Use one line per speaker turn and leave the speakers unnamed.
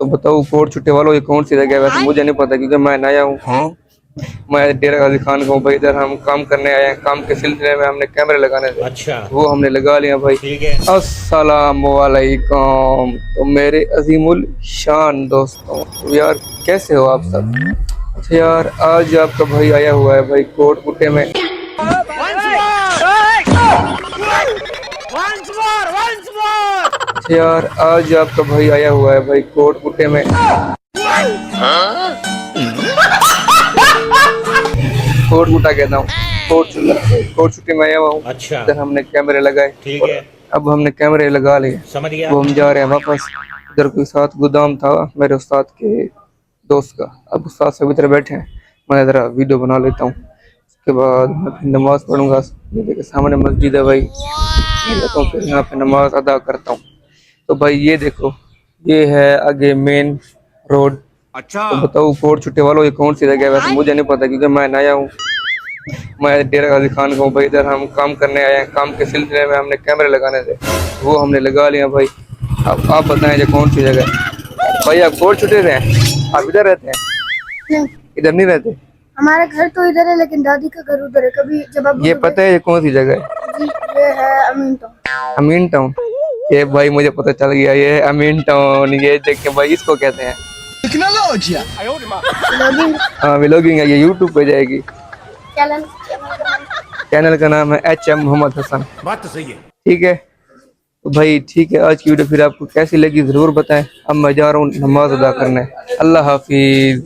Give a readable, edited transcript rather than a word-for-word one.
तो बताओ कोट छुट्टे वालों ये कौन सी जगह है? वैसे मुझे नहीं पता क्योंकि मैं नया हूँ। मैं डेरा गाजी खान का हूँ भाई। इधर हम काम करने आए हैं, काम के सिलसिले में हमने कैमरे लगाने थे।
अच्छा,
वो हमने लगा लिया भाई।
ठीक है।
अस्सलाम वालेकुम। तो मेरे अजीमुल शान दोस्तों, तो यार कैसे हो आप सब? अच्छा यार, आज आपका भाई आया हुआ है भाई कोट कुट्टे में। अच्छा यार, आज आपका भाई आया हुआ है भाई कोट कुट्टे में। कोट कुटा कहता हूँ, कोट छुट्टी में आया हुआ हूँ।
अच्छा,
इधर हमने कैमरे लगाए।
ठीक है।
अब हमने कैमरे लगा लिए,
समझ गया।
वो हम जा रहे हैं वापस। इधर कोई साथ गोदाम था मेरे उस्ताद के दोस्त का। अब उस्ताद सब इधर बैठे हैं, मैं ज़रा वीडियो बना लेता हूँ। उसके बाद मैं फिर नमाज़ पढ़ूंगा। ये देखिए सामने मस्जिद है भाई, मैं जाता हूँ फिर यहाँ पे नमाज अदा करता हूँ। तो भाई ये देखो, ये है आगे मेन रोड।
अच्छा,
तो बताओ कोट छुट्टे वालों ये कौन सी जगह है? वैसे मुझे नहीं पता क्योंकि मैं नया हूँ। मैं डेरा गाजी खान का हूँ भाई। इधर हम काम करने आए हैं, काम के सिलसिले में हमने कैमरे लगाने थे। वो हमने लगा लिया भाई। अब आप बताएं ये कौन सी जगह है? भाई आप कोट छुट्टे से हैं? आप इधर रहते हैं?
नहीं,
इधर नहीं रहते?
हमारा घर तो इधर है लेकिन दादी का घर उधर है। कभी जब आप
ये पता है ये कौन सी जगह है?
जी, ये है अमीन टाउन।
अमीन टाउन। ये भाई मुझे पता चल गया, ये है अमीन टाउन। ये देख के भाई इसको कहते हैं
लॉगिंग
हाँ, व्लॉगिंग है। ये यूट्यूब पे जाएगी।
चैनल
चैनल का नाम है HM मोहम्मद हसन।
बात तो सही है।
ठीक है तो भाई, ठीक है, आज की वीडियो फिर आपको कैसी लगी ज़रूर बताएं। अब मैं जा रहा हूँ नमाज अदा करने। अल्लाह हाफिज़।